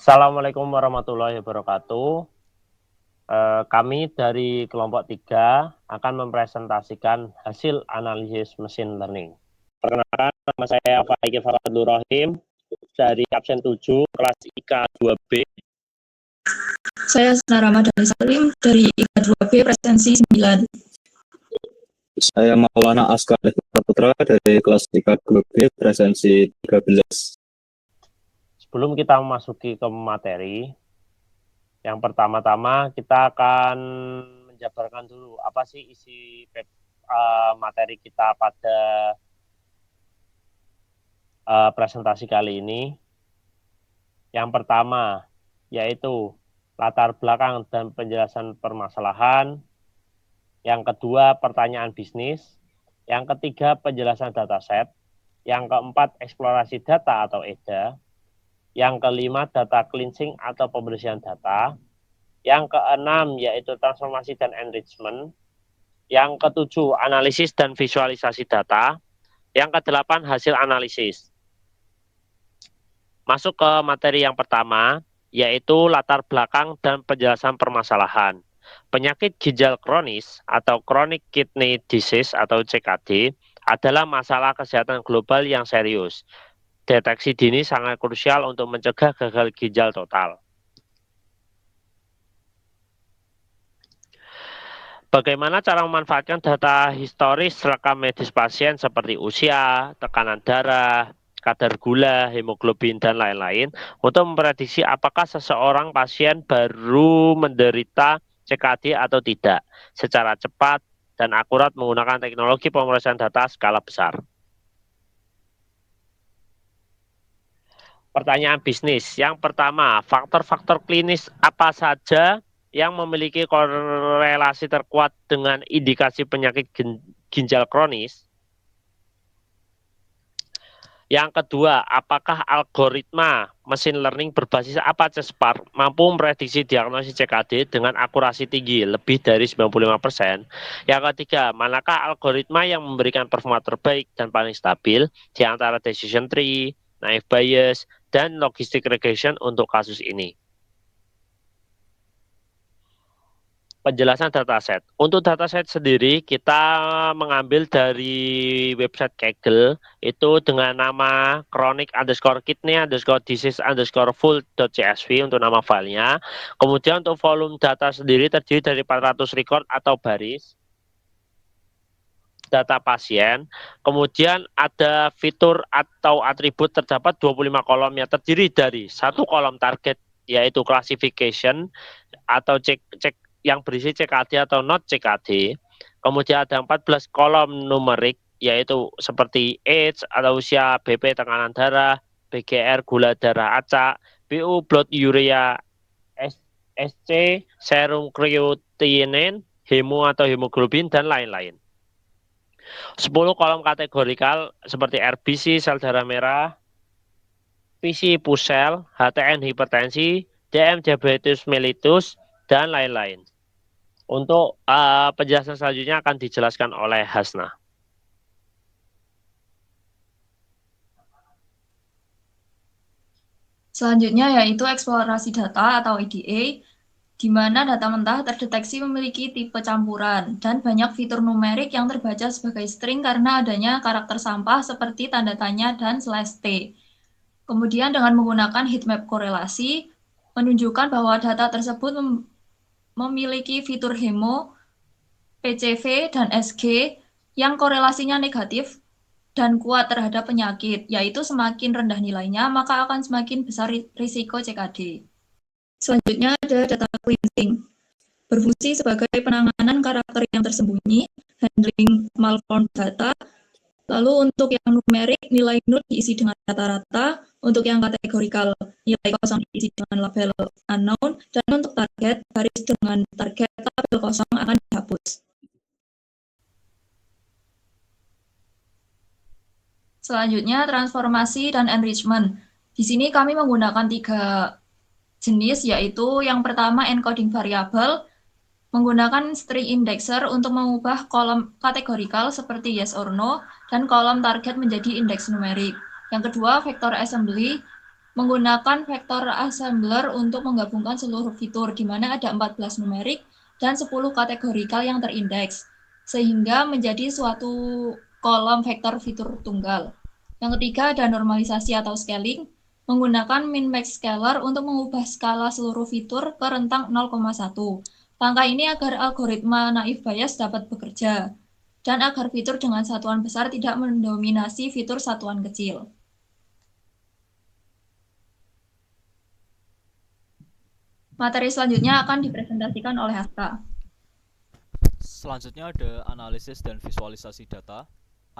Assalamualaikum warahmatullahi wabarakatuh. Kami dari kelompok 3 akan mempresentasikan hasil analisis mesin learning. Perkenalkan, nama saya Faiki Faradul Rohim dari absen 7 kelas IK 2B. Saya Sena Ramadhani Salim dari IK 2B presensi 9. Saya Maulana Askar Putra dari kelas IK 2B presensi 13. Sebelum kita memasuki ke materi, yang pertama-tama kita akan menjabarkan dulu apa sih isi materi kita pada presentasi kali ini. Yang pertama yaitu latar belakang dan penjelasan permasalahan. Yang kedua, pertanyaan bisnis. Yang ketiga, penjelasan dataset. Yang keempat, eksplorasi data atau EDA. Yang kelima, data cleansing atau pembersihan data. Yang keenam, yaitu transformasi dan enrichment. Yang ketujuh, analisis dan visualisasi data. Yang kedelapan, hasil analisis. Masuk ke materi yang pertama, yaitu latar belakang dan penjelasan permasalahan. Penyakit ginjal kronis atau chronic kidney disease atau CKD adalah masalah kesehatan global yang serius. Deteksi dini sangat krusial untuk mencegah gagal ginjal total. Bagaimana cara memanfaatkan data historis rekam medis pasien seperti usia, tekanan darah, kadar gula, hemoglobin, dan lain-lain untuk memprediksi apakah seseorang pasien baru menderita CKD atau tidak secara cepat dan akurat menggunakan teknologi pemrosesan data skala besar. Pertanyaan bisnis. Yang pertama, faktor-faktor klinis apa saja yang memiliki korelasi terkuat dengan indikasi penyakit ginjal kronis? Yang kedua, apakah algoritma mesin learning berbasis APACE-Spark mampu memprediksi diagnosis CKD dengan akurasi tinggi, lebih dari 95%? Yang ketiga, manakah algoritma yang memberikan performa terbaik dan paling stabil di antara decision tree, naive Bayes, dan logistic regression untuk kasus ini? Penjelasan dataset. Untuk dataset sendiri kita mengambil dari website Kaggle itu dengan nama chronic_kidney_disease_full.csv untuk nama filenya. Kemudian untuk volume data sendiri terdiri dari 400 record atau baris data pasien. Kemudian ada fitur atau atribut terdapat 25 kolom yang terdiri dari satu kolom target yaitu classification atau cek yang berisi CKD atau not CKD. Kemudian ada 14 kolom numerik yaitu seperti age atau usia, BP tekanan darah, BGR gula darah acak, BU blood urea, SC serum creatinine, hemo atau hemoglobin dan lain-lain. 10 kolom kategorikal seperti RBC sel darah merah, PC pusel, HTN hipertensi, DM diabetes mellitus dan lain-lain. Untuk penjelasan selanjutnya akan dijelaskan oleh Hasna. Selanjutnya yaitu eksplorasi data atau EDA, di mana data mentah terdeteksi memiliki tipe campuran dan banyak fitur numerik yang terbaca sebagai string karena adanya karakter sampah seperti tanda tanya dan /T. Kemudian dengan menggunakan heatmap korelasi, menunjukkan bahwa data tersebut memiliki fitur hemo, PCV, dan SG yang korelasinya negatif dan kuat terhadap penyakit, yaitu semakin rendah nilainya, maka akan semakin besar risiko CKD. Selanjutnya ada data cleansing, berfungsi sebagai penanganan karakter yang tersembunyi, handling malformed data. Lalu untuk yang numerik, nilai null diisi dengan rata-rata. Untuk yang kategorikal, nilai kosong diisi dengan label unknown. Dan untuk target, baris dengan target tabel kosong akan dihapus. Selanjutnya, transformasi dan enrichment. Di sini kami menggunakan 3 jenis, yaitu yang pertama encoding variabel, menggunakan string indexer untuk mengubah kolom kategorikal seperti yes or no, dan kolom target menjadi indeks numerik. Yang kedua, vector assembly, menggunakan vektor assembler untuk menggabungkan seluruh fitur, di mana ada 14 numerik dan 10 kategorikal yang terindeks, sehingga menjadi suatu kolom vektor fitur tunggal. Yang ketiga ada normalisasi atau scaling, menggunakan min-max scalar untuk mengubah skala seluruh fitur ke rentang 0,1. Langkah ini agar algoritma naif Bayes dapat bekerja, dan agar fitur dengan satuan besar tidak mendominasi fitur satuan kecil. Materi selanjutnya akan dipresentasikan oleh Aska. Selanjutnya ada analisis dan visualisasi data.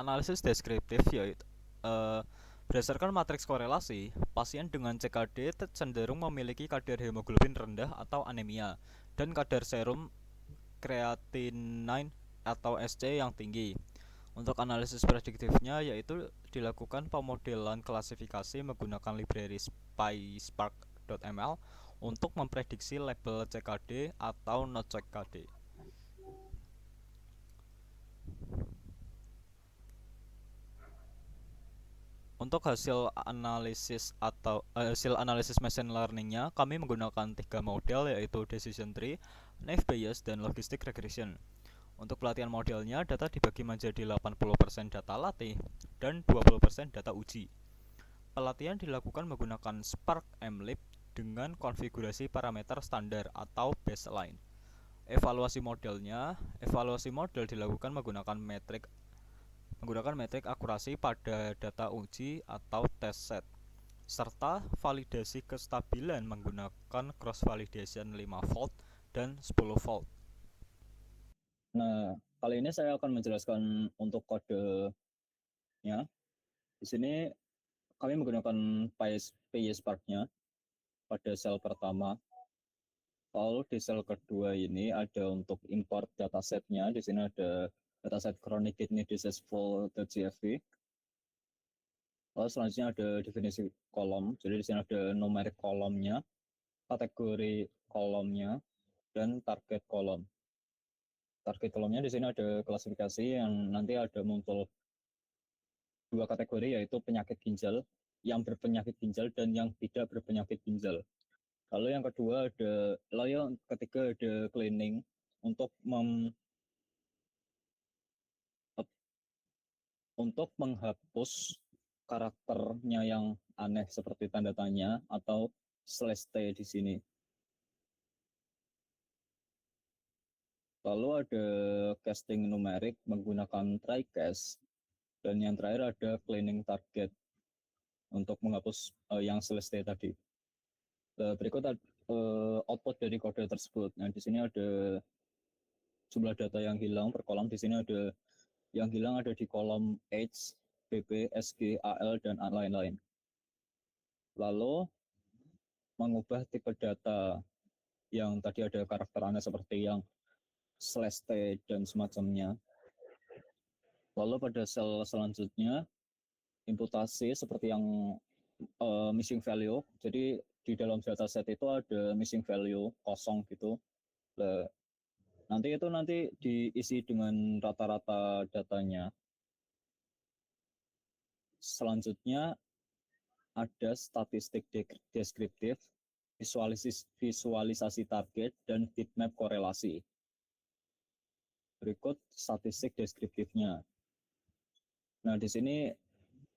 Analisis deskriptif yaitu berdasarkan matriks korelasi, pasien dengan CKD cenderung memiliki kadar hemoglobin rendah atau anemia dan kadar serum kreatinin atau SC yang tinggi. Untuk analisis prediktifnya yaitu dilakukan pemodelan klasifikasi menggunakan library PySpark.ml untuk memprediksi label CKD atau not CKD. Untuk hasil analisis machine learningnya, kami menggunakan 3 model yaitu decision tree, naive Bayes, dan logistic regression. Untuk pelatihan modelnya, data dibagi menjadi 80% data latih dan 20% data uji. Pelatihan dilakukan menggunakan Spark MLib dengan konfigurasi parameter standar atau baseline. Evaluasi model dilakukan menggunakan metrik akurasi pada data uji atau test set, serta validasi kestabilan menggunakan cross validation 5 volt dan 10 volt. Nah, kali ini saya akan menjelaskan untuk kodenya. Di sini kami menggunakan PySpark-nya pada sel pertama. Lalu di sel kedua ini ada untuk import datasetnya. Di sini ada dataset chronic kidney disease full.cfv. Lalu selanjutnya ada definisi kolom. Jadi di sini ada numerik kolomnya, kategori kolomnya, dan target kolom. Target kolomnya di sini ada klasifikasi yang nanti ada muncul 2 kategori, yaitu penyakit ginjal, yang berpenyakit ginjal dan yang tidak berpenyakit ginjal. Lalu yang kedua yang ketiga ada cleaning untuk menghapus karakternya yang aneh seperti tanda tanya atau /t di sini. Lalu ada casting numerik menggunakan try-cast, dan yang terakhir ada cleaning target untuk menghapus yang /t tadi. Berikut output dari kode tersebut. Nah, di sini ada jumlah data yang hilang per kolom. Di sini ada yang hilang ada di kolom H, BB, SG, AL, dan lain-lain. Lalu mengubah tipe data yang tadi ada karakter aneh seperti yang /t dan semacamnya. Lalu pada sel selanjutnya imputasi seperti yang missing value. Jadi di dalam dataset itu ada missing value kosong gitu. Nanti diisi dengan rata-rata datanya. Selanjutnya ada statistik deskriptif, visualisasi target, dan heatmap korelasi. Berikut statistik deskriptifnya. Nah, di sini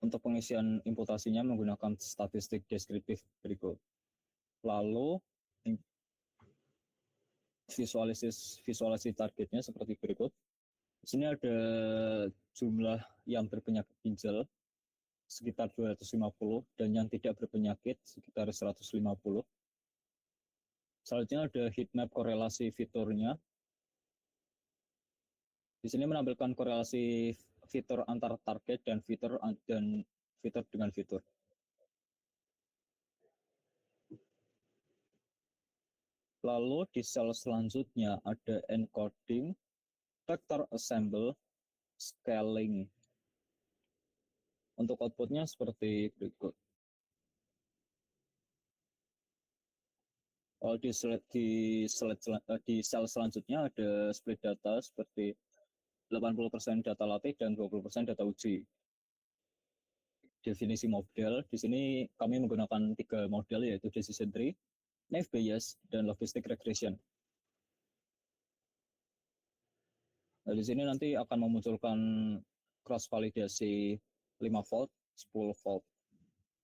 untuk pengisian imputasinya menggunakan statistik deskriptif berikut. Lalu visualisasi targetnya seperti berikut. Di sini ada jumlah yang berpenyakit ginjal sekitar 250 dan yang tidak berpenyakit sekitar 150. Selanjutnya ada heatmap korelasi fiturnya. Di sini menampilkan korelasi fitur antar target dan fitur dengan fitur. Lalu di sel selanjutnya ada encoding, vector assemble, scaling. Untuk outputnya seperti berikut. Di sel selanjutnya ada split data seperti 80% data latih dan 20% data uji. definisi model. Di sini kami menggunakan 3 model, yaitu decision tree, naive Bayes, dan logistic regression. Nah, di sini nanti akan memunculkan cross validasi 5 volt, 10 volt.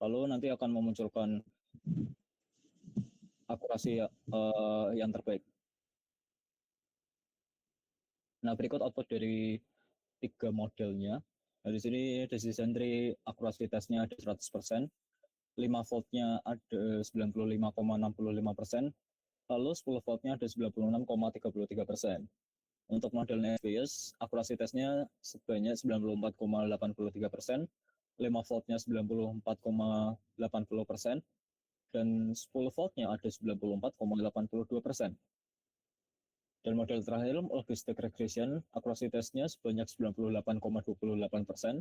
Lalu nanti akan memunculkan akurasi yang terbaik. Nah, berikut output dari 3 modelnya. Nah, di sini decision tree akurasi tesnya ada 100%, 5 voltnya ada 95,65%, lalu 10 voltnya ada 96,33%. Untuk model NFBS, akurasi tesnya sebanyak 94,83%, 5 voltnya 94,80%, dan 10 voltnya ada 94,82%. Dan model terakhir, logistic regression, akurasi tesnya sebanyak 98,28%,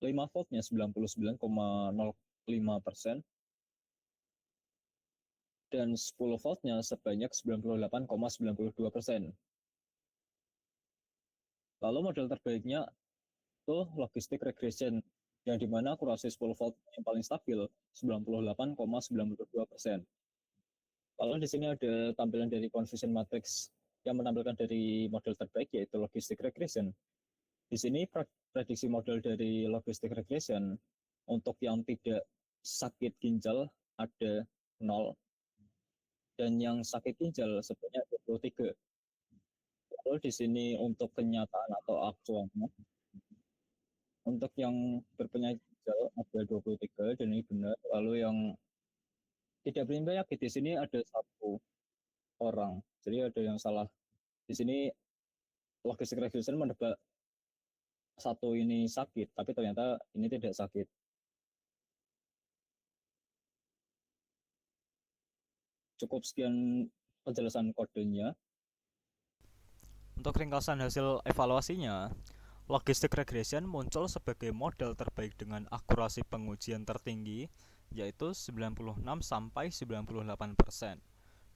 5 voltnya 99,05%, dan 10 voltnya sebanyak 98,92%. Lalu model terbaiknya itu logistic regression, yang dimana akurasi 10 volt yang paling stabil 98,92%. Lalu di sini ada tampilan dari confusion matrix yang menampilkan dari model terbaik, yaitu logistic regression. Di sini prediksi model dari logistic regression untuk yang tidak sakit ginjal ada 0, dan yang sakit ginjal sebanyak 23. Lalu di sini untuk kenyataan atau aktualnya, untuk yang berpenyakit ginjal ada 23 dan ini benar. Lalu yang tidak berpenyakit di sini ada 1 orang. Jadi ada yang salah. Di sini logistic regression menebak 1 ini sakit, tapi ternyata ini tidak sakit. Cukup sekian penjelasan kodenya. Untuk ringkasan hasil evaluasinya, logistic regression muncul sebagai model terbaik dengan akurasi pengujian tertinggi, yaitu 96-98%,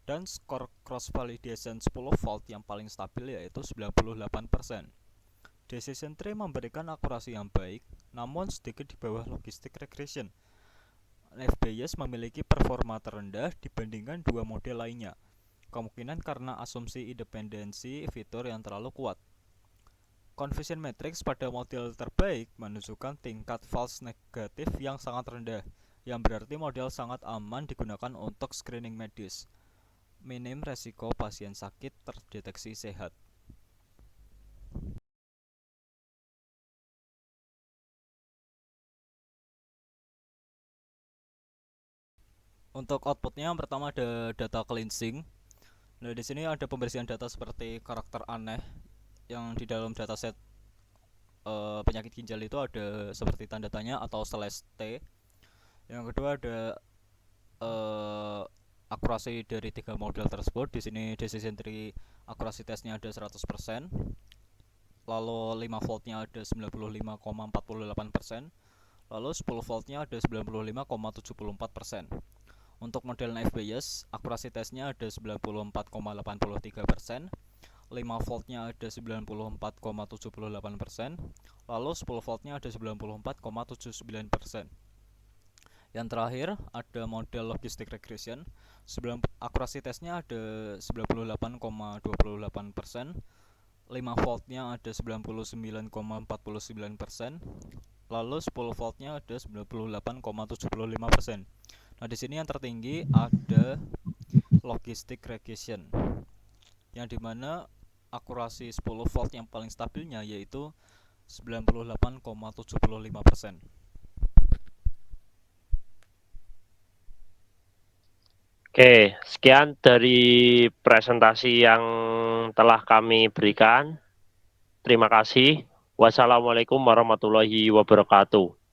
dan skor cross validation 10 volt yang paling stabil yaitu 98%. Decision tree memberikan akurasi yang baik, namun sedikit di bawah logistic regression. Naive Bayes memiliki performa terendah dibandingkan 2 model lainnya, kemungkinan karena asumsi independensi fitur yang terlalu kuat. Confusion matrix pada model terbaik menunjukkan tingkat false negatif yang sangat rendah, yang berarti model sangat aman digunakan untuk screening medis. Minim resiko pasien sakit terdeteksi sehat. Untuk outputnya yang pertama ada data cleansing. Nah, di sini ada pembersihan data seperti karakter aneh yang di dalam dataset penyakit ginjal itu ada seperti tanda tanya atau /T. Yang kedua ada akurasi dari 3 model tersebut. Di sini decision tree akurasi tesnya ada 100%. Lalu 5 voltnya ada 95,48%. Lalu 10 voltnya ada 95,74%. Untuk model naive Bayes, akurasi tesnya ada 94,83%, 5 voltnya ada 94,78%, lalu 10 voltnya ada 94,79%. Yang terakhir ada model logistic regression, akurasi tesnya ada 98,28%, 5 voltnya ada 99,49%, lalu 10 voltnya ada 98,75%. Nah, di sini yang tertinggi ada logistic regression, yang dimana akurasi 10 volt yang paling stabilnya yaitu 98,75%. Oke, sekian dari presentasi yang telah kami berikan. Terima kasih. Wassalamualaikum warahmatullahi wabarakatuh.